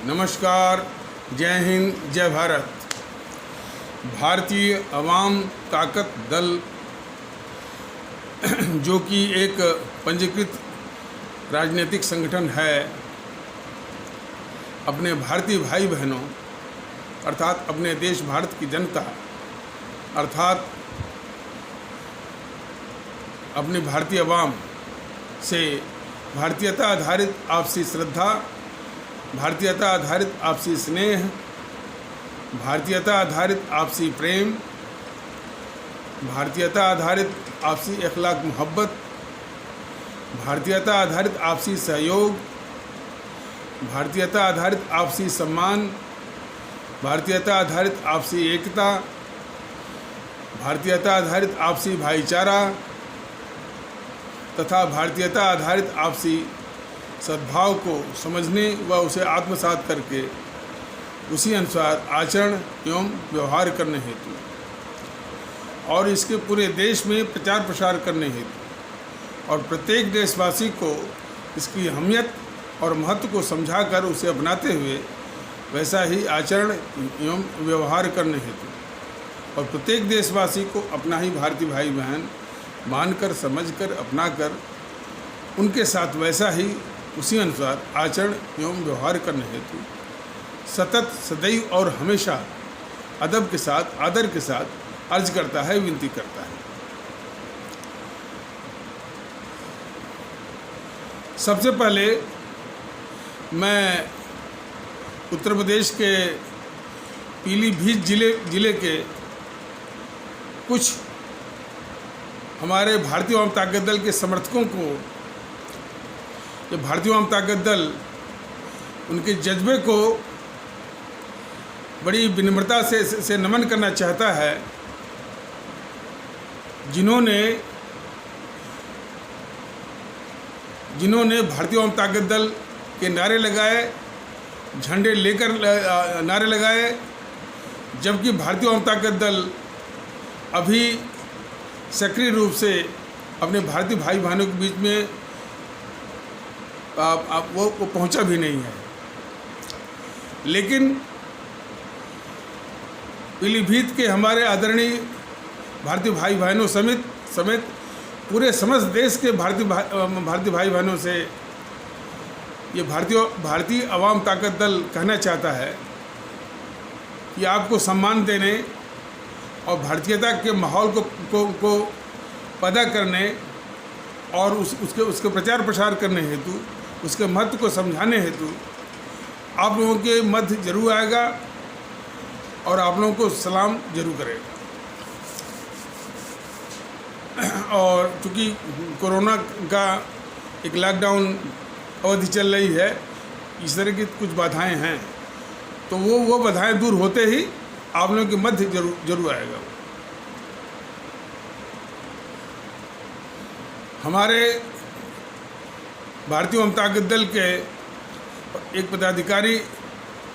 नमस्कार, जय हिंद, जय भारत। भारतीय अवाम ताकत दल जो कि एक पंजीकृत राजनीतिक संगठन है, अपने भारतीय भाई बहनों अर्थात अपने देश भारत की जनता अर्थात अपनी भारतीय अवाम से भारतीयता आधारित आपसी श्रद्धा, भारतीयता आधारित आपसी स्नेह, भारतीयता आधारित आपसी प्रेम, भारतीयता आधारित आपसी अखलाक मोहब्बत, भारतीयता आधारित आपसी सहयोग, भारतीयता आधारित आपसी सम्मान, भारतीयता आधारित आपसी एकता, भारतीयता आधारित आपसी भाईचारा तथा भारतीयता आधारित आपसी सद्भाव को समझने व उसे आत्मसात करके उसी अनुसार आचरण एवं व्यवहार करने हेतु और इसके पूरे देश में प्रचार प्रसार करने हेतु और प्रत्येक देशवासी को इसकी अहमियत और महत्व को समझाकर उसे अपनाते हुए वैसा ही आचरण एवं व्यवहार करने हेतु और प्रत्येक देशवासी को अपना ही भारतीय भाई बहन मानकर, समझकर, अपनाकर उनके साथ वैसा ही उसी अनुसार आचरण एवं व्यवहार करने हेतु सतत, सदैव और हमेशा अदब के साथ, आदर के साथ अर्ज करता है, विनती करता है। सबसे पहले मैं उत्तर प्रदेश के पीलीभीत जिले के कुछ हमारे भारतीय अवाम ताकत दल के समर्थकों को, ये भारतीय अवाम ताकत दल उनके जज्बे को बड़ी विनम्रता से नमन करना चाहता है, जिन्होंने भारतीय अवाम ताकत दल के नारे लगाए, झंडे लेकर नारे लगाए, जबकि भारतीय अवाम ताकत दल अभी सक्रिय रूप से अपने भारतीय भाई बहनों के बीच में वो पहुंचा भी नहीं है। लेकिन पीलीभीत के हमारे आदरणीय भारतीय भाई बहनों समेत पूरे समस्त देश के भारतीय भाई बहनों से ये भारतीय अवाम ताकत दल कहना चाहता है कि आपको सम्मान देने और भारतीयता के माहौल को पैदा करने और उसके प्रचार प्रसार करने हेतु, उसके महत्व को समझाने हेतु आप लोगों के मध्य जरूर आएगा और आप लोगों को सलाम जरूर करेगा। और चूँकि कोरोना का एक लॉकडाउन अवधि चल रही है, इस तरह की कुछ बाधाएं हैं, तो वो बाधाएं दूर होते ही आप लोगों के मध्य जरूर आएगा। हमारे भारतीय अवाम ताकत दल के एक पदाधिकारी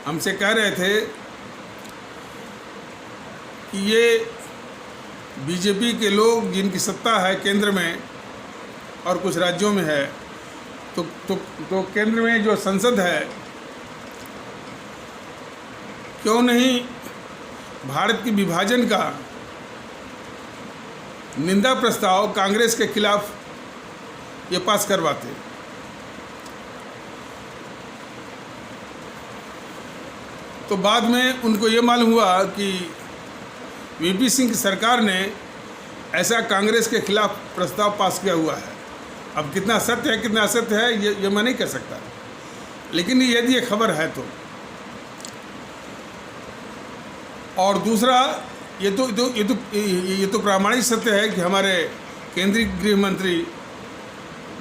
हमसे कह रहे थे कि ये बीजेपी के लोग जिनकी सत्ता है केंद्र में और कुछ राज्यों में है, तो केंद्र में जो संसद है, क्यों नहीं भारत के विभाजन का निंदा प्रस्ताव कांग्रेस के खिलाफ ये पास करवाते। तो बाद में उनको ये मालूम हुआ कि वीपी सिंह की सरकार ने ऐसा कांग्रेस के खिलाफ प्रस्ताव पास किया हुआ है। अब कितना सत्य है कितना असत्य है ये मैं नहीं कह सकता, लेकिन यदि ये खबर है तो। और दूसरा, ये तो प्रामाणिक सत्य है कि हमारे केंद्रीय गृह मंत्री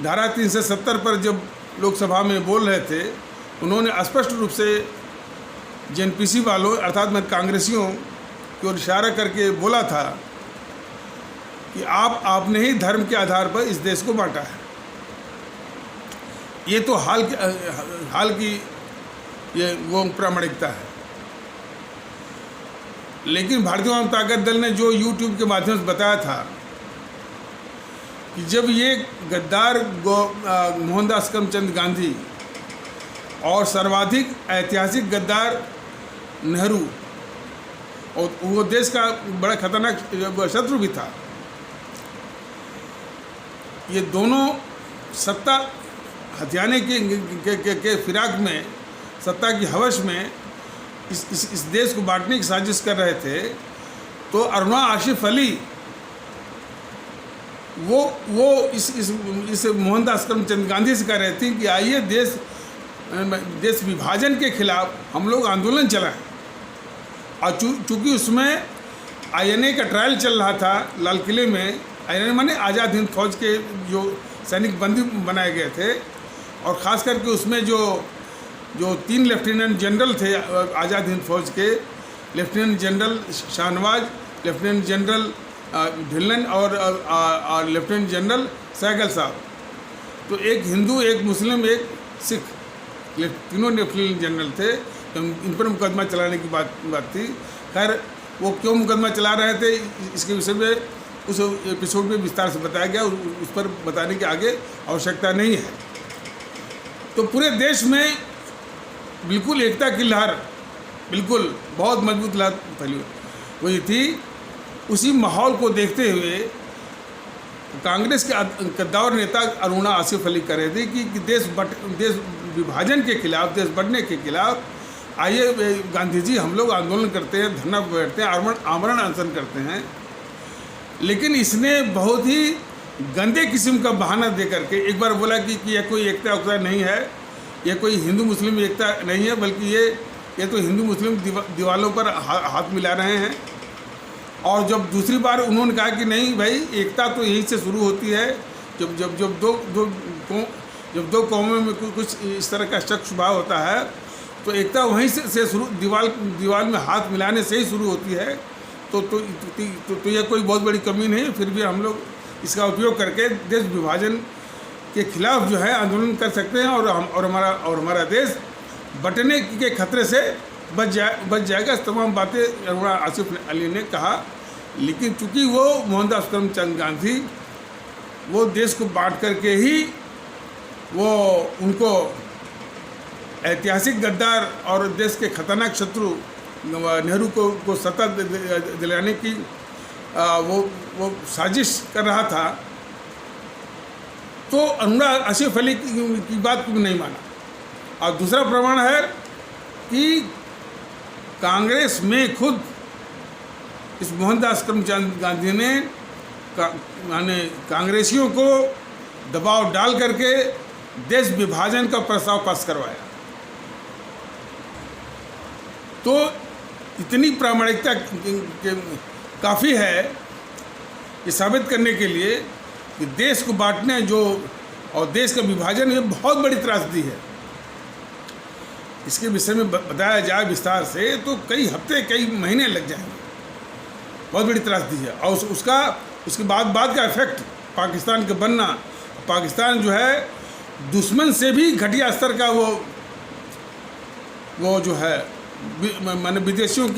धारा 370 पर जब लोकसभा में बोल रहे थे, उन्होंने स्पष्ट रूप से जेएनपीसी वालों अर्थात मैं कांग्रेसियों की ओर इशारा करके बोला था कि आपने ही धर्म के आधार पर इस देश को बांटा है। ये तो हाल की ये वो प्रामाणिकता है। लेकिन भारतीय अवाम ताकत दल ने जो यूट्यूब के माध्यम से बताया था कि जब ये गद्दार मोहनदास करमचंद गांधी और सर्वाधिक ऐतिहासिक गद्दार नेहरू, और वो देश का बड़ा खतरनाक शत्रु भी था। ये दोनों सत्ता हथियाने के फिराक में, सत्ता की हवस में इस देश को बांटने की साजिश कर रहे थे। तो अरुणा आसिफ अली वो इस मोहनदास करमचंद गांधी से कह रहे थे कि आइए देश विभाजन के खिलाफ हम लोग आंदोलन चलाएं। और चूँकि उसमें INA का ट्रायल चल रहा था लाल किले में, INA माने आज़ाद हिंद फौज के जो सैनिक बंदी बनाए गए थे, और ख़ास करके उसमें जो 3 लेफ्टिनेंट जनरल थे आज़ाद हिंद फौज के, lieutenant general Shahnawaz, lieutenant general Dhillon और लेफ्टिनेंट जनरल सहगल साहब। तो एक हिंदू, एक मुस्लिम, एक सिख, तीनों लेफ्टिनेंट जनरल थे। तो इन पर मुकदमा चलाने की बात थी। खैर वो क्यों मुकदमा चला रहे थे इसके विषय में उस एपिसोड में विस्तार से बताया गया, उस पर बताने की आगे आवश्यकता नहीं है। तो पूरे देश में बिल्कुल एकता की लहर, बिल्कुल बहुत मजबूत लहर फैली हुई थी। उसी माहौल को देखते हुए कांग्रेस के कद्दावर नेता अरुणा आसिफ अली कह रहे थे कि देश विभाजन के खिलाफ, देश बढ़ने के खिलाफ आइए गांधी जी हम लोग आंदोलन करते हैं, धरना बैठते हैं, आमरण अनशन करते हैं। लेकिन इसने बहुत ही गंदे किस्म का बहाना दे करके एक बार बोला कि यह कोई एकता उकता नहीं है, यह कोई हिंदू मुस्लिम एकता नहीं है, बल्कि ये तो हिंदू मुस्लिम दीवालों पर हाथ मिला रहे हैं। और जब दूसरी बार उन्होंने कहा कि नहीं भाई, एकता तो यहीं से शुरू होती है, जब दो कौमों में कुछ इस तरह का शक शुबा होता है, तो एकता वहीं से शुरू, दीवार में हाथ मिलाने से ही शुरू होती है। तो यह कोई बहुत बड़ी कमी नहीं है। फिर भी हम लोग इसका उपयोग करके देश विभाजन के खिलाफ जो है आंदोलन कर सकते हैं, और हमारा देश बंटने के खतरे से बच जाएगा। तमाम बातें अरुणा आसिफ अली ने कहा। लेकिन चूँकि वो मोहनदास करमचंद गांधी वो देश को बांट करके ही वो उनको ऐतिहासिक गद्दार और देश के खतरनाक शत्रु नेहरू को सत्ता दिलाने की वो साजिश कर रहा था, तो अरुणा आसिफ अली की बात को नहीं माना। और दूसरा प्रमाण है कि कांग्रेस में खुद इस मोहनदास करमचंद गांधी ने कांग्रेसियों को दबाव डाल करके देश विभाजन का प्रस्ताव पास करवाया। तो इतनी प्रामाणिकता काफ़ी है ये साबित करने के लिए कि देश को बांटने और देश का विभाजन ये बहुत बड़ी त्रासदी है। इसके विषय में बताया जाए विस्तार से तो कई हफ्ते, कई महीने लग जाएंगे। बहुत बड़ी त्रासदी है। और उसके बाद का इफेक्ट पाकिस्तान का बनना, पाकिस्तान जो है दुश्मन से भी घटिया स्तर का वो जो है माने विदेशियों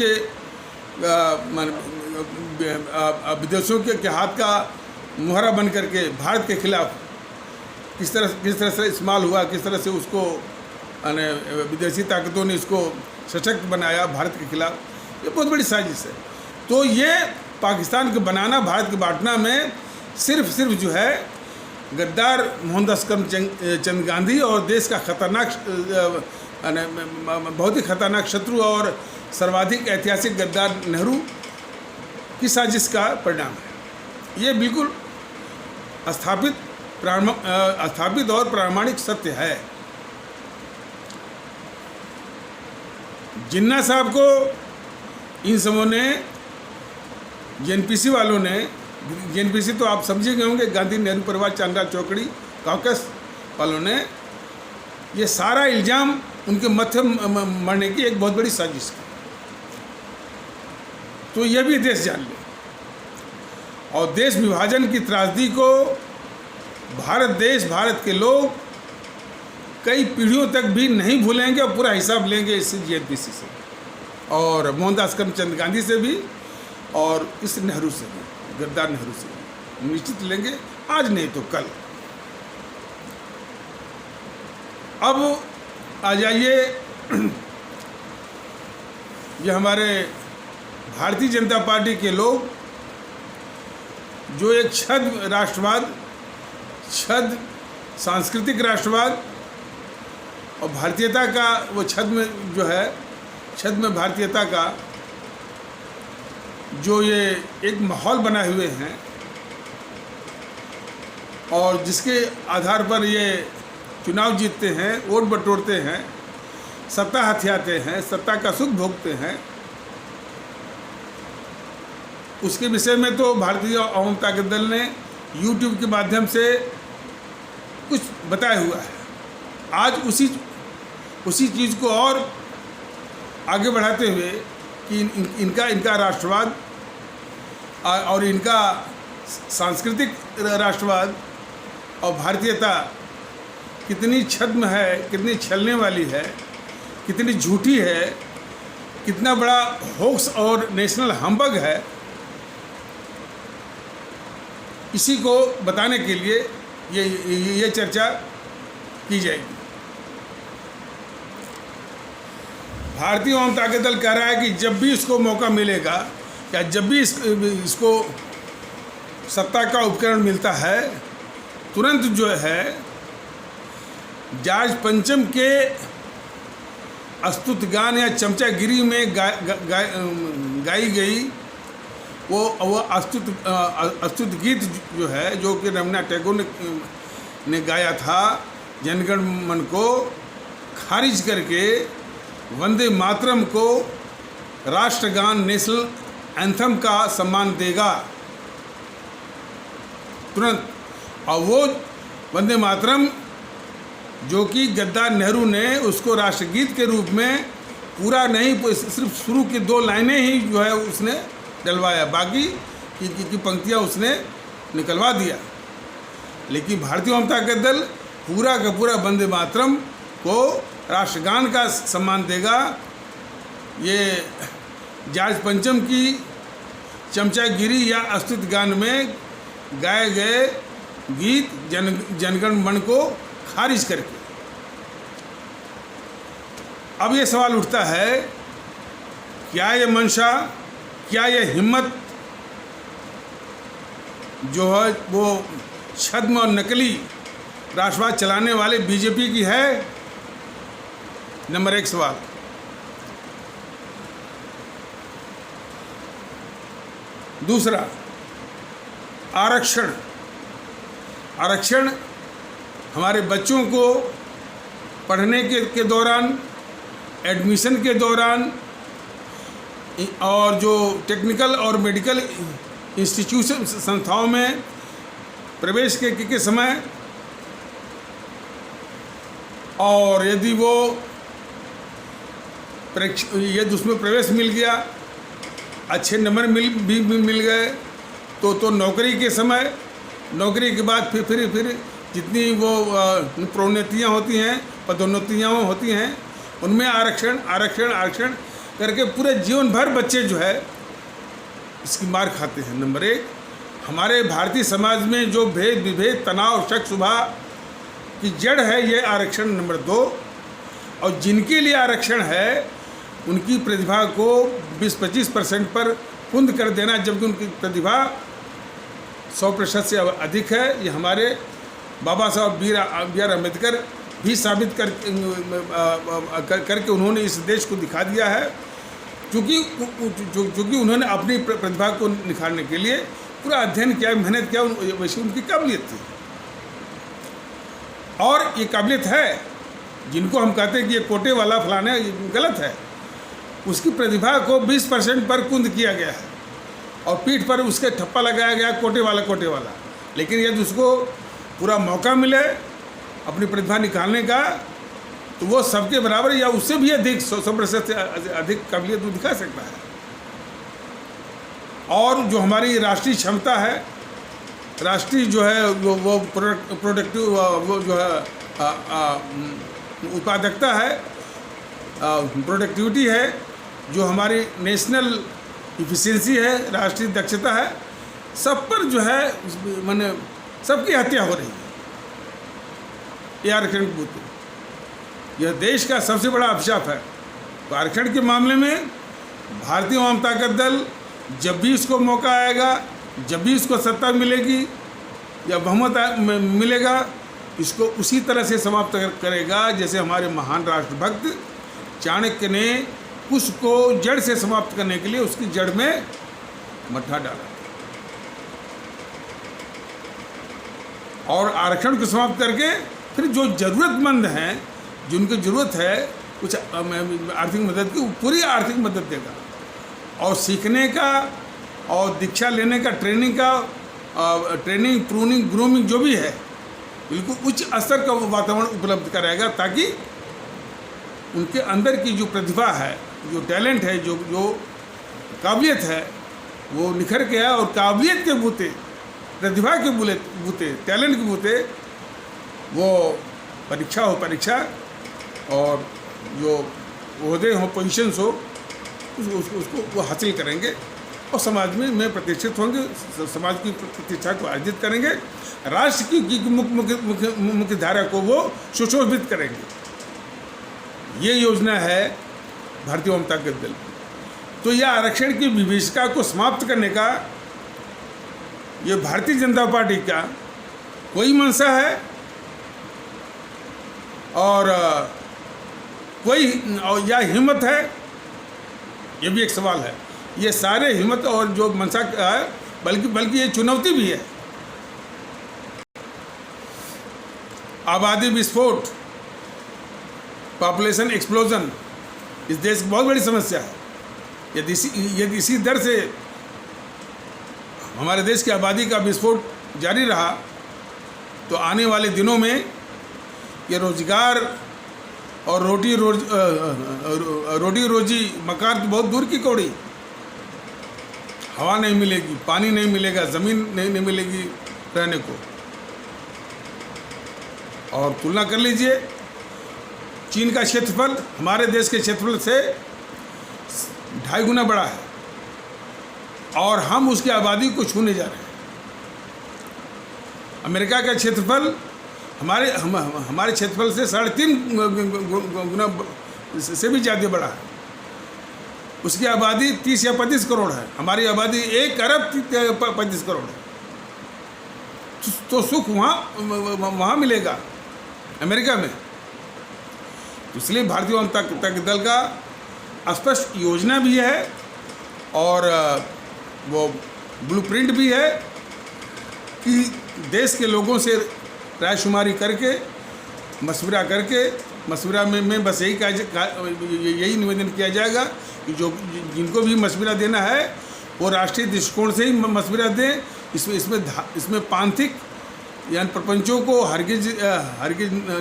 के हाथ का मुहरा बन करके भारत के खिलाफ किस तरह से इस्तेमाल हुआ, किस तरह से उसको विदेशी ताकतों ने इसको सशक्त बनाया भारत के खिलाफ, ये बहुत बड़ी साजिश है। तो ये पाकिस्तान को बनाना, भारत को बांटना में सिर्फ जो है गद्दार मोहनदास करमचंद गांधी और देश का खतरनाक बहुत ही खतरनाक शत्रु और सर्वाधिक ऐतिहासिक गद्दार नेहरू की साजिश का परिणाम है। ये बिल्कुल स्थापित और प्रामाणिक सत्य है। जिन्ना साहब को इन समूह ने, JNPC वालों ने, JNPC तो आप समझे गए होंगे, गांधी नेहरू परिवार चांदा चौकड़ी कॉकस वालों ने ये सारा इल्ज़ाम उनके मत्थे मरने की एक बहुत बड़ी साजिश की। तो यह भी देश जान ले। और देश विभाजन की त्रासदी को भारत के लोग कई पीढ़ियों तक भी नहीं भूलेंगे और पूरा हिसाब लेंगे इस JNPC से और मोहनदास करमचंद गांधी से भी और इस नेहरू से भी, गद्दार नेहरू से भी निश्चित लेंगे, आज नहीं तो कल। अब आ जाइए, ये हमारे भारतीय जनता पार्टी के लोग जो एक छद्म राष्ट्रवाद, छद्म सांस्कृतिक राष्ट्रवाद और भारतीयता का वो छद्म जो है, छद्म भारतीयता का जो ये एक माहौल बनाए हुए हैं और जिसके आधार पर ये चुनाव जीतते हैं, वोट बटोरते हैं, सत्ता हथियाते हैं, सत्ता का सुख भोगते हैं, उसके विषय में तो भारतीय आवाम ताकत दल ने YouTube के माध्यम से कुछ बताया हुआ है। आज उसी चीज़ को और आगे बढ़ाते हुए कि इनका राष्ट्रवाद और इनका सांस्कृतिक राष्ट्रवाद और भारतीयता कितनी छद्म है, कितनी छलने वाली है, कितनी झूठी है, कितना बड़ा होक्स और नेशनल हम्बग है, इसी को बताने के लिए ये चर्चा की जाएगी। भारतीय आवाम ताकत दल कह रहा है कि जब भी इसको मौका मिलेगा या जब भी इसको सत्ता का उपकरण मिलता है, तुरंत जो है जॉर्ज पंचम के अस्तुतगान या चमचागिरी में गाई गई वो अस्तुत गीत जो है, जो कि रवींद्रनाथ टैगोर ने गाया था, जनगण मन को खारिज करके वंदे मातरम को राष्ट्रगान, नेशनल एंथम का सम्मान देगा तुरंत। और वो वंदे मातरम जो कि गद्दार नेहरू ने उसको राष्ट्रगीत के रूप में पूरा नहीं, सिर्फ शुरू की 2 लाइनें ही जो है उसने डलवाया, बाकी की पंक्तियाँ उसने निकलवा दिया। लेकिन भारतीय आवाम ताकत दल पूरा का पूरा वंदे मातरम को राष्ट्रगान का सम्मान देगा। ये जॉर्ज पंचम की चमचागिरी या अस्तुत गान में गाए गए गीत जनगण मन को खारिज करके। अब ये सवाल उठता है, क्या ये मंशा, क्या ये हिम्मत जो है वो छद्म और नकली राष्ट्रवाद चलाने वाले बीजेपी की है? नंबर 1 सवाल। दूसरा, आरक्षण हमारे बच्चों को पढ़ने के दौरान, एडमिशन के दौरान और जो टेक्निकल और मेडिकल इंस्टीट्यूशन संस्थाओं में प्रवेश के समय, और यदि वो यदि उसमें प्रवेश मिल गया, अच्छे नंबर मिल गए तो नौकरी के समय, नौकरी के बाद फिर जितनी वो प्रोन्नतियाँ होती हैं, पदोन्नतियाँ होती हैं, उनमें आरक्षण करके पूरे जीवन भर बच्चे जो है इसकी मार खाते हैं। नंबर 1, हमारे भारतीय समाज में जो भेद विभेद, तनाव, शक शुबा की जड़ है ये आरक्षण। नंबर 2, और जिनके लिए आरक्षण है उनकी प्रतिभा को 20-25% पर कुंद कर देना, जबकि उनकी प्रतिभा 100% से अधिक है। ये हमारे बाबा साहब बी आर अम्बेडकर भी साबित करके उन्होंने इस देश को दिखा दिया है, क्योंकि उन्होंने अपनी प्रतिभा को निखारने के लिए पूरा अध्ययन किया, मेहनत किया, वैसी उनकी काबिलियत थी। और ये काबिलियत है, जिनको हम कहते हैं कि ये कोटे वाला फलाना, गलत है। उसकी प्रतिभा को 20% पर कुंद किया गया है और पीठ पर उसके ठप्पा लगाया गया, कोटे वाला। लेकिन यदि उसको पूरा मौका मिले अपनी प्रतिभा निकालने का, तो वो सबके बराबर या उससे भी अधिक 100% से अधिक काबिलियत वो दिखा सकता है। और जो हमारी राष्ट्रीय क्षमता है, राष्ट्रीय जो है वो प्रोडक्टिव, वो जो है उत्पादकता है, प्रोडक्टिविटी है, जो हमारी नेशनल इफिशिएंसी है, राष्ट्रीय दक्षता है, सब पर जो है माने सबकी हत्या हो रही है ये आरक्षण के बूते। यह देश का सबसे बड़ा अभिशाप है। तो आरक्षण के मामले में भारतीय आम ताकत दल जब भी इसको मौका आएगा, जब भी इसको सत्ता मिलेगी या बहुमत मिलेगा, इसको उसी तरह से समाप्त करेगा जैसे हमारे महान राष्ट्रभक्त चाणक्य ने उसको जड़ से समाप्त करने के लिए उसकी जड़ में मट्ठा डाला। और आरक्षण को समाप्त करके फिर जो ज़रूरतमंद हैं, जिनको ज़रूरत है कुछ आर्थिक मदद की, पूरी आर्थिक मदद देगा। और सीखने का और दीक्षा लेने का, ट्रेनिंग का, ट्रेनिंग, प्रूनिंग, ग्रूमिंग जो भी है, बिल्कुल उच्च स्तर का वातावरण उपलब्ध कराएगा ताकि उनके अंदर की जो प्रतिभा है, जो टैलेंट है, जो काबिलियत है, वो निखर के है। और काबिलियत के बूते, प्रतिभा के बूते, टैलेंट के बूते वो परीक्षा और जो ओहदे हो, पोजीशंस हो, उसको वो हासिल करेंगे और समाज में प्रतिष्ठित होंगे, समाज की प्रतिष्ठा को अर्जित करेंगे, राष्ट्र की मुख्य धारा को वो सुशोभित करेंगे। ये योजना है भारतीय आम ताकत दल। तो यह आरक्षण की विभीषिका को समाप्त करने का ये भारतीय जनता पार्टी का कोई मंशा है और कोई या हिम्मत है, ये भी एक सवाल है। ये सारे हिम्मत और जो मंशा है, बल्कि ये चुनौती भी है। आबादी विस्फोट, पॉपुलेशन एक्सप्लोजन इस देश की बहुत बड़ी समस्या है। यदि इसी दर से हमारे देश की आबादी का विस्फोट जारी रहा तो आने वाले दिनों में ये रोजगार और रोटी रोजी मकान तो बहुत दूर की कौड़ी, हवा नहीं मिलेगी, पानी नहीं मिलेगा, ज़मीन नहीं मिलेगी रहने को। और तुलना कर लीजिए, चीन का क्षेत्रफल हमारे देश के क्षेत्रफल से 2.5 गुना बड़ा है और हम उसकी आबादी को छूने जा रहे हैं। अमेरिका का क्षेत्रफल हमारे क्षेत्रफल से 3.5 गुना से भी ज़्यादा बड़ा है। उसकी आबादी 30 या 35 करोड़ है, हमारी आबादी 1 अरब 35 करोड़ है। तो सुख वहाँ मिलेगा अमेरिका में। इसलिए भारतीय आम ताकत दल का स्पष्ट योजना भी है और वो ब्लूप्रिंट भी है कि देश के लोगों से रायशुमारी करके, मशवरा में बस यही निवेदन किया जाएगा कि जिनको भी मशवरा देना है वो राष्ट्रीय दृष्टिकोण से ही मशवरा दें। इसमें पांथिक यानी प्रपंचों को हरगिज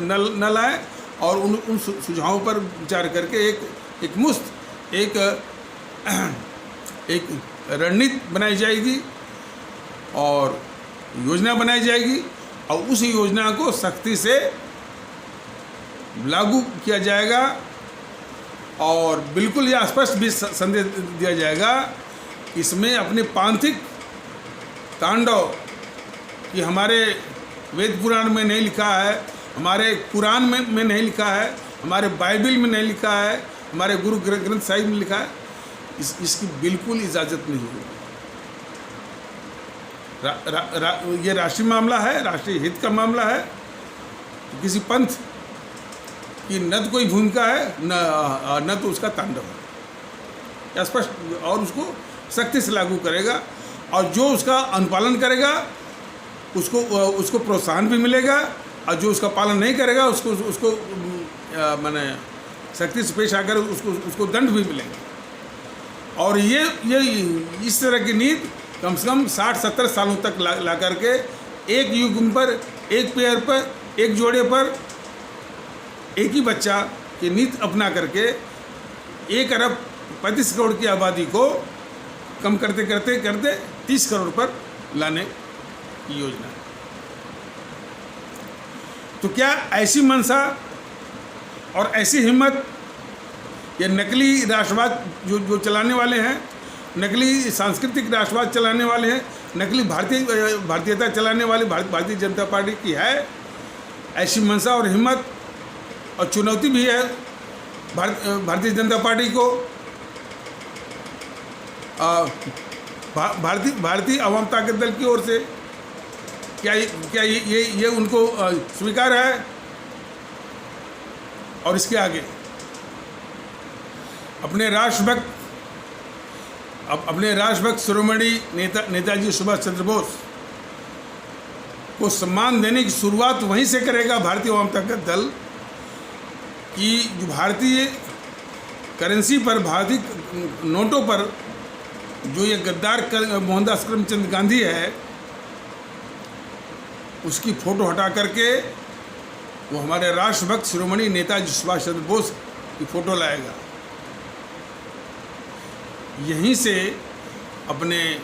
न लाएं और उन सुझावों पर विचार करके एक रणनीति बनाई जाएगी और योजना बनाई जाएगी और उस योजना को सख्ती से लागू किया जाएगा। और बिल्कुल यह स्पष्ट भी संदेश दिया जाएगा, इसमें अपने पांथिक तांडव कि हमारे वेद पुराण में नहीं लिखा है, हमारे कुरान में नहीं लिखा है, हमारे बाइबल में नहीं लिखा है, हमारे गुरु ग्रंथ साहिब में लिखा है, इसकी बिल्कुल इजाज़त नहीं होगी। ये राष्ट्रीय मामला है, राष्ट्रीय हित का मामला है। किसी पंथ की न तो कोई भूमिका है न तो उसका तांडव है, स्पष्ट, और उसको सख्ती से लागू करेगा और जो उसका अनुपालन करेगा उसको प्रोत्साहन भी मिलेगा और जो उसका पालन नहीं करेगा उसको माने सख्ती से पेश आकर उसको दंड भी मिलेगा। और ये इस तरह की नीति कम से कम 60-70 सालों तक ला करके एक युग्म पर, एक पेयर पर, एक जोड़े पर एक ही बच्चा की नीति अपना करके 1 अरब 35 करोड़ की आबादी को कम करते 30 करोड़ पर लाने की योजना है। तो क्या ऐसी मंशा और ऐसी हिम्मत ये नकली राष्ट्रवाद जो चलाने वाले हैं, नकली सांस्कृतिक राष्ट्रवाद चलाने वाले हैं, नकली भारतीयता चलाने वाले भारतीय जनता पार्टी की है? ऐसी मंशा और हिम्मत और चुनौती भी है भारतीय जनता पार्टी को। भारतीय आवाम ताकत दल की ओर से क्या ये उनको स्वीकार है? और इसके आगे अपने राष्ट्रभक्त शिरोमणि नेताजी सुभाष चंद्र बोस को सम्मान देने की शुरुआत वहीं से करेगा भारतीय आवाम ताकत दल कि जो भारतीय करेंसी पर, भारतीय नोटों पर जो ये गद्दार मोहनदास करमचंद गांधी है, उसकी फ़ोटो हटा करके वो हमारे राष्ट्रभक्त शिरोमणि नेताजी सुभाष चंद्र बोस की फ़ोटो लाएगा। यहीं से अपने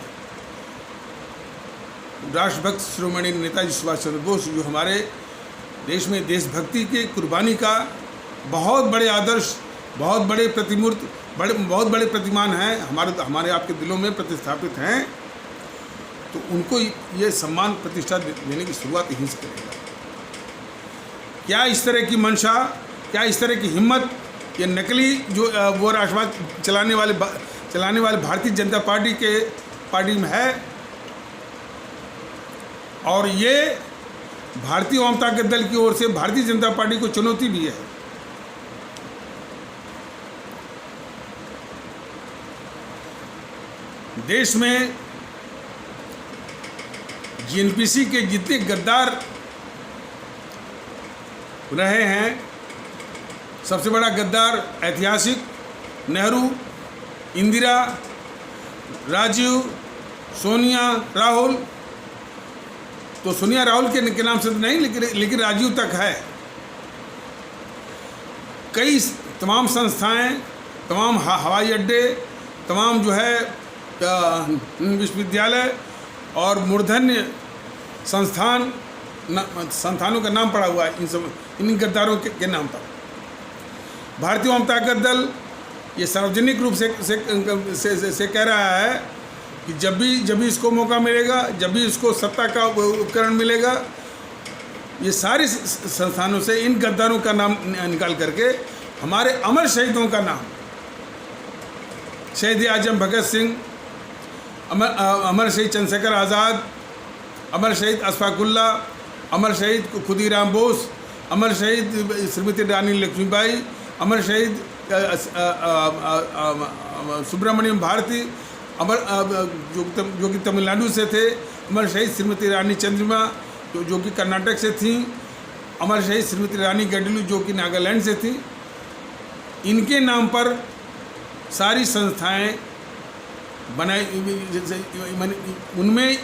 राष्ट्रभक्त शिरोमणि नेताजी सुभाष चंद्र बोस जो हमारे देश में देशभक्ति के कुर्बानी का बहुत बड़े आदर्श, बहुत बड़े प्रतिमूर्ति, बहुत बड़े प्रतिमान हैं, हमारे आपके दिलों में प्रतिस्थापित हैं, तो उनको ये सम्मान प्रतिष्ठा देने की शुरुआत यहीं से करेगा। क्या इस तरह की मंशा, क्या इस तरह की हिम्मत ये नकली जो वो राष्ट्रवाद चलाने वाले भारतीय जनता पार्टी में है? और ये भारतीय आवाम ताकत दल की ओर से भारतीय जनता पार्टी को चुनौती भी है। देश में जीएनपीसी के जितने गद्दार रहे हैं, सबसे बड़ा गद्दार ऐतिहासिक नेहरू, इंदिरा, राजीव, सोनिया, राहुल, तो सोनिया राहुल के नाम से तो नहीं, लेकिन राजीव तक है। कई तमाम संस्थाएं, तमाम हवाई अड्डे, तमाम जो है विश्वविद्यालय और मूर्धन्य संस्थानों का नाम पड़ा हुआ है इन गद्दारों के नाम पर। भारतीय आवाम ताकत दल ये सार्वजनिक रूप से कह रहा है कि जब भी इसको मौका मिलेगा, जब भी इसको सत्ता का उपकरण मिलेगा, ये सारे संस्थानों से इन गद्दारों का नाम निकाल करके हमारे अमर शहीदों का नाम, शहीद आजम भगत सिंह, अमर शहीद चंद्रशेखर आज़ाद, अमर शहीद अशफाकुल्ला, अमर शहीद खुदीराम बोस, अमर शहीद श्रीमती रानी लक्ष्मीबाई, अमर शहीद सुब्रमण्यम भारती, जो कि तमिलनाडु से थे, अमर शहीद श्रीमती रानी चंद्रिमा जो कि कर्नाटक से थी, अमर शहीद श्रीमती रानी गडलू जो कि नागालैंड से थी। इनके नाम पर सारी संस्थाएं बनाई, उनमें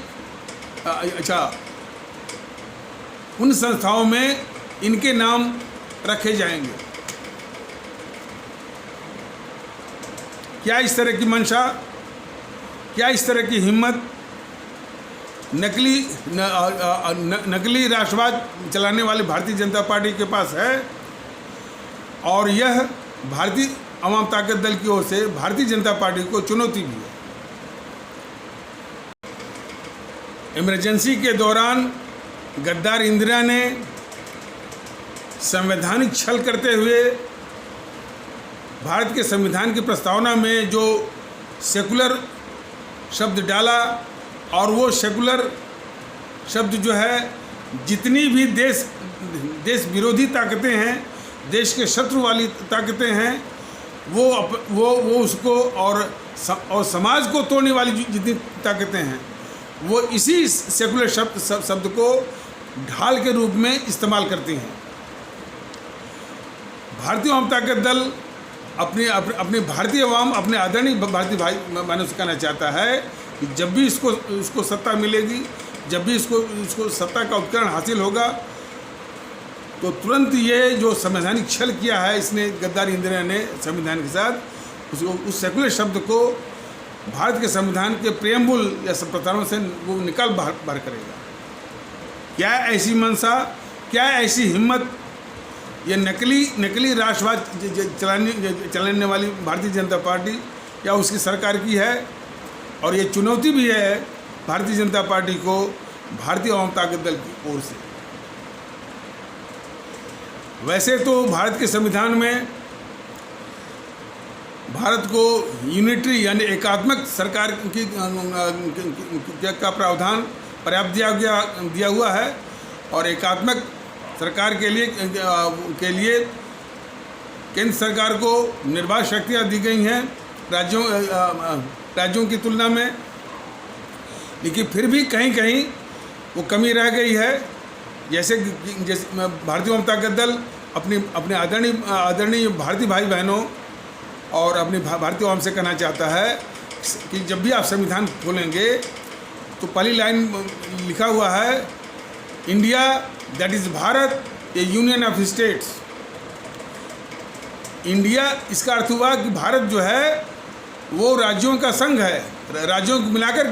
उन संस्थाओं में इनके नाम रखे जाएंगे। क्या इस तरह की मंशा, क्या इस तरह की हिम्मत नकली राष्ट्रवाद चलाने वाली भारतीय जनता पार्टी के पास है? और यह भारतीय आवाम ताकत दल की ओर से भारतीय जनता पार्टी को चुनौती भी है। इमरजेंसी के दौरान गद्दार इंदिरा ने संवैधानिक छल करते हुए भारत के संविधान की प्रस्तावना में जो सेकुलर शब्द डाला, और वो सेकुलर शब्द जो है जितनी भी देश विरोधी ताकतें हैं, देश के शत्रु वाली ताकतें हैं, वो उसको और समाज को तोड़ने वाली जितनी ताकतें हैं, वो इसी सेकुलर शब्द को ढाल के रूप में इस्तेमाल करती हैं। भारतीय आवाम ताकत दल अपने भारतीय अवाम, अपने आदरणीय भारतीय भाई बहनों से कहना चाहता है कि जब भी इसको सत्ता मिलेगी, जब भी इसको सत्ता का उपकरण हासिल होगा, तो तुरंत ये जो संवैधानिक छल किया है इसने, गद्दार इंदिरा ने संविधान के साथ, उस सेकुलर शब्द को भारत के संविधान के प्रेम्बुल या प्रस्तावना से वो निकाल बाहर करेगा। क्या ऐसी मंशा, क्या ऐसी हिम्मत ये नकली राष्ट्रवाद चलाने वाली भारतीय जनता पार्टी या उसकी सरकार की है? और ये चुनौती भी है भारतीय जनता पार्टी को भारतीय आवाम ताकत दल की ओर से। वैसे तो भारत के संविधान में भारत को यूनिटरी यानी एकात्मक सरकार का प्रावधान पर्याप्त दिया हुआ है, और एकात्मक सरकार के लिए केंद्र सरकार को निर्बाध शक्तियाँ दी गई हैं राज्यों की तुलना में। लेकिन फिर भी कहीं कहीं वो कमी रह गई है। जैसे भारतीय जनता दल अपने आदरणीय भारतीय भाई बहनों और अपने भारतीय आवाम से कहना चाहता है कि जब भी आप संविधान खोलेंगे तो पहली लाइन लिखा हुआ है, India that is Bharat A union of states. India, इसका अर्थ हुआ कि भारत जो है वो राज्यों का संघ है, राज्यों को मिलाकर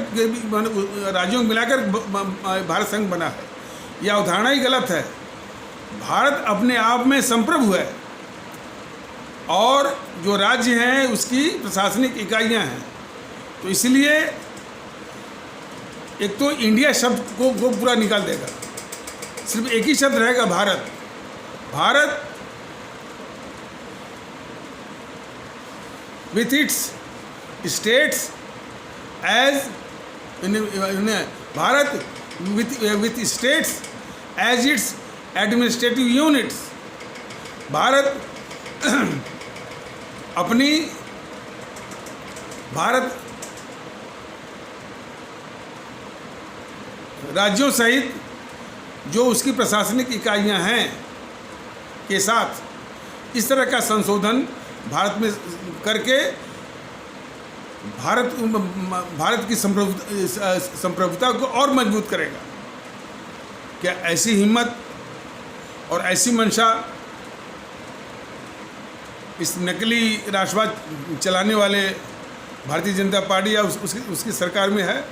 भारत संघ बना है। यह अवधारणा ही गलत है। भारत अपने आप में संप्रभु है और जो राज्य हैं उसकी प्रशासनिक इकाइयां हैं। तो इसलिए एक तो इंडिया शब्द को पूरा निकाल देगा, सिर्फ एक ही शब्द रहेगा Bharat. Bharat with its states as Bharat with states as its administrative units। Bharat राज्यों सहित जो उसकी प्रशासनिक इकाइयां हैं के साथ इस तरह का संशोधन भारत में करके भारत की संप्रभुता को और मजबूत करेगा। क्या ऐसी हिम्मत और ऐसी मंशा इस नकली राष्ट्रवाद चलाने वाले भारतीय जनता पार्टी या उसकी सरकार में है?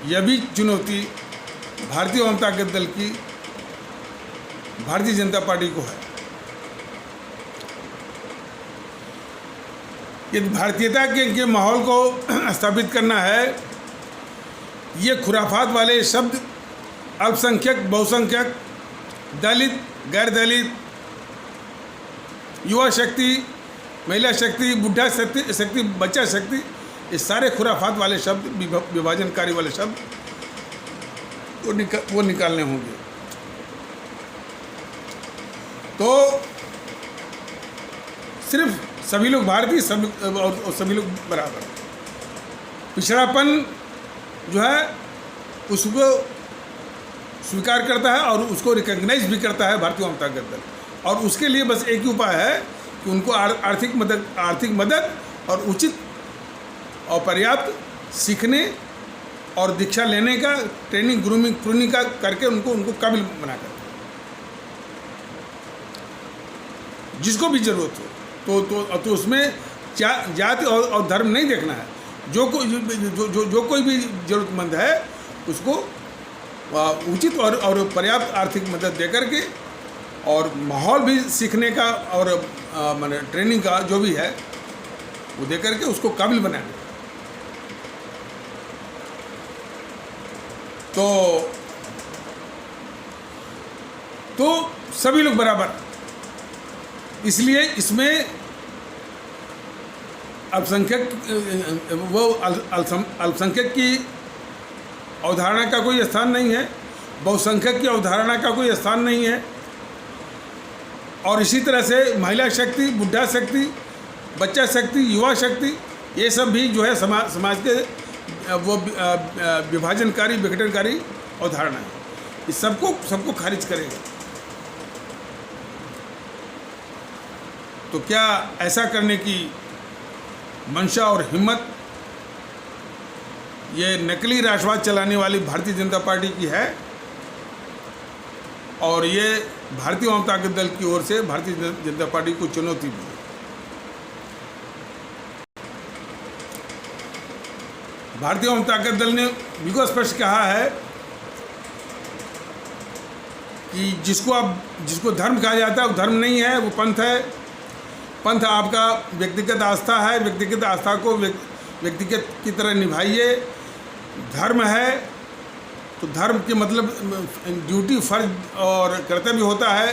यह भी चुनौती भारतीय जनता दल की भारतीय जनता पार्टी को है। यदि भारतीयता के माहौल को स्थापित करना है, ये खुराफात वाले शब्द अल्पसंख्यक, बहुसंख्यक, दलित, गैर दलित, युवा शक्ति, महिला शक्ति, बुढ़ा शक्ति, बच्चा शक्ति, ये सारे खुराफात वाले शब्द, विभाजनकारी वाले शब्द वो निकालने होंगे। तो सिर्फ सभी लोग भारतीय और सभी लोग बराबर। पिछड़ापन जो है उसको स्वीकार करता है और उसको रिकॉग्नाइज भी करता है भारतीय जनता दल, और उसके लिए बस एक ही उपाय है कि उनको आर्थिक मदद और उचित और पर्याप्त सीखने और दीक्षा लेने का, ट्रेनिंग, ग्रूमिंग, प्रूनिंग का करके उनको काबिल बनाकर, जिसको भी जरूरत हो। तो उसमें जाति और धर्म नहीं देखना है। जो कोई भी जरूरतमंद है उसको उचित और पर्याप्त आर्थिक मदद दे करके और माहौल भी सीखने का और माने ट्रेनिंग का जो भी है वो दे करके उसको काबिल बनाना। तो सभी लोग बराबर, इसलिए इसमें अल्पसंख्यक की अवधारणा का कोई स्थान नहीं है, बहुसंख्यक की अवधारणा का कोई स्थान नहीं है, और इसी तरह से महिला शक्ति, बुढ़ा शक्ति, बच्चा शक्ति, युवा शक्ति, ये सब भी जो है समाज के वो विभाजनकारी, विघटनकारी अवधारणा है। इस सबको खारिज करेगा। तो क्या ऐसा करने की मंशा और हिम्मत ये नकली राष्ट्रवाद चलाने वाली भारतीय जनता पार्टी की है? और ये भारतीय जनता दल की ओर से भारतीय जनता पार्टी को चुनौती भी है। भारतीय जनता दल ने बिल्कुल स्पष्ट कहा है कि जिसको धर्म कहा जाता है वो धर्म नहीं है, वो पंथ है। पंथ आपका व्यक्तिगत आस्था है, व्यक्तिगत आस्था को व्यक्तिगत की तरह निभाइए। धर्म है तो धर्म के मतलब ड्यूटी, फर्ज और कर्तव्य होता है,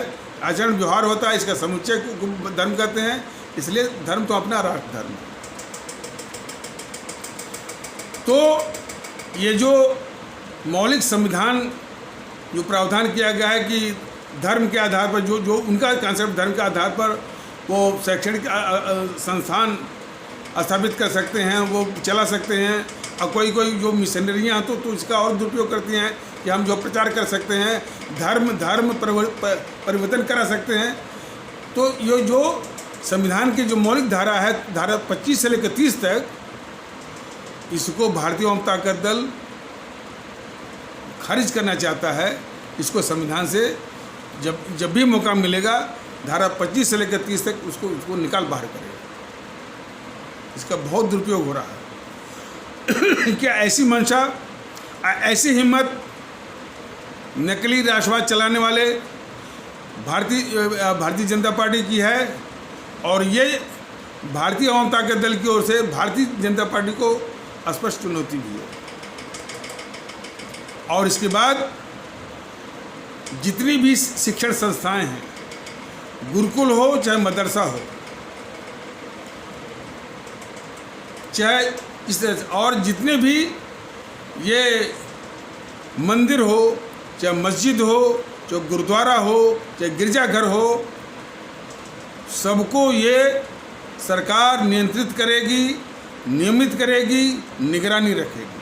आचरण व्यवहार होता है, इसका समुच्चय को धर्म कहते हैं। इसलिए धर्म तो अपना राष्ट्र धर्म है। तो ये जो मौलिक संविधान जो प्रावधान किया गया है कि धर्म के आधार पर जो उनका कॉन्सेप्ट, धर्म के आधार पर वो शैक्षणिक संस्थान स्थापित कर सकते हैं, वो चला सकते हैं। और कोई जो मिशनरियाँ तो इसका और दुरुपयोग करती हैं कि हम जो प्रचार कर सकते हैं, धर्म परिवर्तन करा सकते हैं। तो ये जो संविधान की जो मौलिक धारा है, धारा 25 से लेकर 30 तक, इसको भारतीय वाम ताकत दल खारिज करना चाहता है। इसको संविधान से जब भी मौका मिलेगा, धारा 25 से लेकर 30 तक उसको निकाल बाहर करेगा। इसका बहुत दुरुपयोग हो रहा है। क्या ऐसी मंशा, ऐसी हिम्मत नकली राष्ट्रवाद चलाने वाले भारतीय जनता पार्टी की है? और ये भारतीय आवाम ताकत दल की ओर से भारतीय जनता पार्टी को स्पष्ट चुनौती भी है। और इसके बाद जितनी भी शिक्षण संस्थाएं हैं, गुरुकुल हो चाहे मदरसा हो, चाहे इस तरह से, और जितने भी ये मंदिर हो, चाहे मस्जिद हो, चाहे गुरुद्वारा हो, चाहे गिरजाघर हो, सबको ये सरकार नियंत्रित करेगी, नियमित करेगी, निगरानी रखेगी।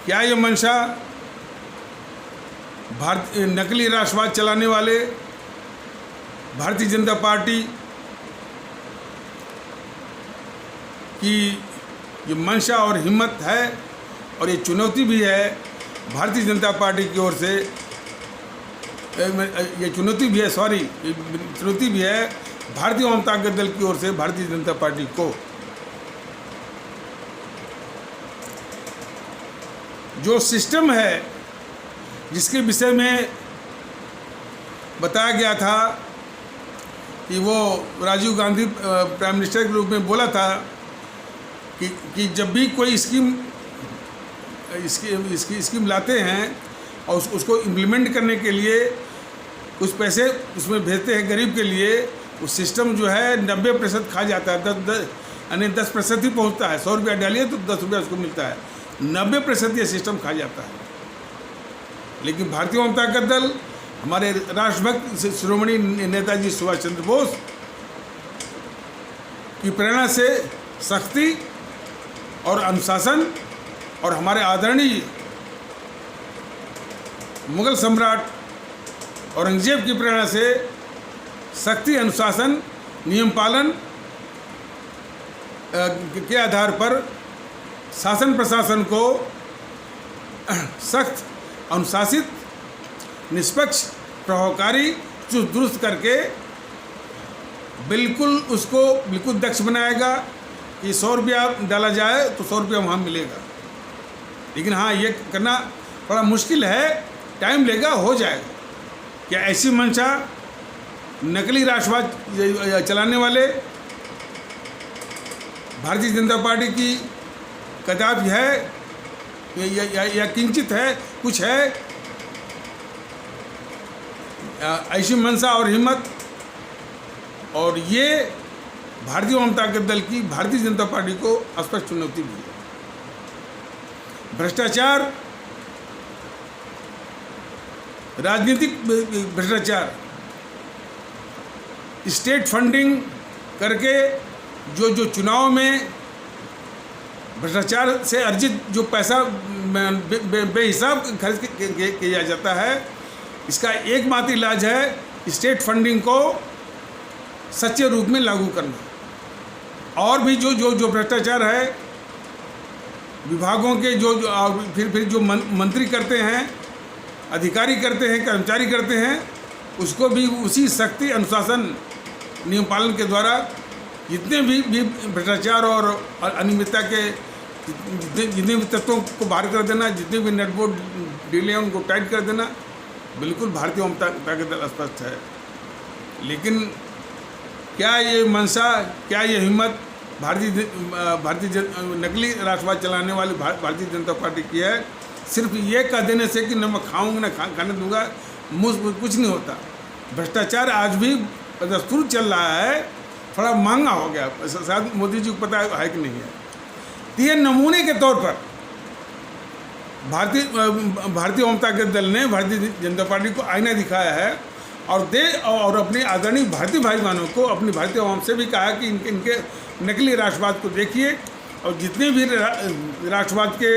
क्या ये मंशा नकली राष्ट्रवाद चलाने वाले भारतीय जनता पार्टी की ये मंशा और हिम्मत है? और ये चुनौती भी है भारतीय जनता पार्टी की ओर से, ये चुनौती भी है, ये चुनौती भी है भारतीय आवाम ताकत दल की ओर से भारतीय जनता पार्टी को। जो सिस्टम है, जिसके विषय में बताया गया था कि वो राजीव गांधी प्राइम मिनिस्टर के रूप में बोला था कि जब भी कोई स्कीम लाते हैं और उसको इम्प्लीमेंट करने के लिए कुछ पैसे उसमें भेजते हैं गरीब के लिए, वो सिस्टम जो है 90% खा जाता है। 10% ही पहुंचता है। 100 रुपया डालिए तो 10 रुपया उसको मिलता है। 90% ये सिस्टम खा जाता है। लेकिन भारतीय आवाम ताकत दल, हमारे राष्ट्रभक्त शिरोमणि नेताजी सुभाष चंद्र बोस की प्रेरणा से सख्ती और अनुशासन, और हमारे आदरणीय मुगल सम्राट औरंगजेब की प्रेरणा से सख्ती, अनुशासन, नियम पालन के आधार पर शासन प्रशासन को सख्त, अनुशासित, निष्पक्ष, प्रभावकारी, चुस्त दुरुस्त करके उसको बिल्कुल दक्ष बनाएगा कि 100 रुपया डाला जाए तो 100 रुपया वहाँ मिलेगा। लेकिन हाँ, ये करना थोड़ा मुश्किल है, टाइम लेगा, हो जाएगा। क्या ऐसी मंशा नकली राष्ट्रवाद चलाने वाले भारतीय जनता पार्टी की कदापि है या किंचित है, कुछ है ऐसी मंशा और हिम्मत? और ये भारतीय आवाम ताकत दल की, भारतीय जनता पार्टी को स्पष्ट चुनौती भी है। भ्रष्टाचार, राजनीतिक भ्रष्टाचार, स्टेट फंडिंग करके जो चुनाव में भ्रष्टाचार से अर्जित जो पैसा बेहिसाब खर्च किया जाता है, इसका एकमात्र इलाज है स्टेट फंडिंग को सच्चे रूप में लागू करना। और भी जो भ्रष्टाचार है, विभागों के फिर जो मंत्री करते हैं, अधिकारी करते हैं, कर्मचारी करते हैं, उसको भी उसी सख्ती, अनुशासन, नियम पालन के द्वारा जितने भी भ्रष्टाचार और अनियमितता के जितने भी तत्वों को बाहर कर देना, जितने भी नटबोल्ट ढीले हैं उनको टाइट कर देना, बिल्कुल भारतीय आवाम ताकत दल स्पष्ट है। लेकिन क्या ये मंशा, क्या ये हिम्मत नकली राष्ट्रवाद चलाने वाली भारतीय जनता पार्टी की है। सिर्फ ये कह देने से कि न मैं खाऊंगा न खाने दूंगा, मुझ कुछ नहीं होता। भ्रष्टाचार आज भी दस्तूर चल रहा है, थोड़ा महंगा हो गया, शायद मोदी जी को पता है कि नहीं है। तो ये नमूने के तौर पर भारतीय जनता के दल ने भारतीय जनता पार्टी को आईना दिखाया है और अपने आदरणीय भारतीय भाई बहनों को, अपनी भारतीय आवाम से भी कहा कि इनके नकली राष्ट्रवाद को देखिए और जितने भी राष्ट्रवाद के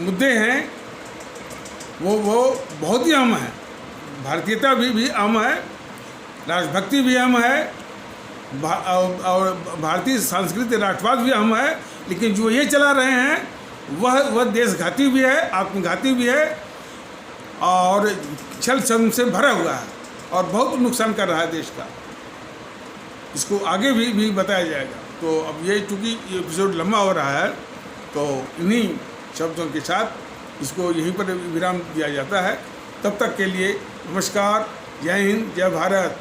मुद्दे हैं वो बहुत ही अहम है। भारतीयता भी अहम है, राष्ट्रभक्ति भी अहम है, और भारतीय सांस्कृतिक राष्ट्रवाद भी अहम है। लेकिन जो ये चला रहे हैं वह देशघाती भी है, आत्मघाती भी है और छल से भरा हुआ है और बहुत नुकसान कर रहा है देश का। इसको आगे भी बताया जाएगा। तो अब ये चूँकि ये एपिसोड लंबा हो रहा है तो इन्हीं शब्दों के साथ इसको यहीं पर विराम दिया जाता है। तब तक के लिए नमस्कार, जय हिंद, जय भारत।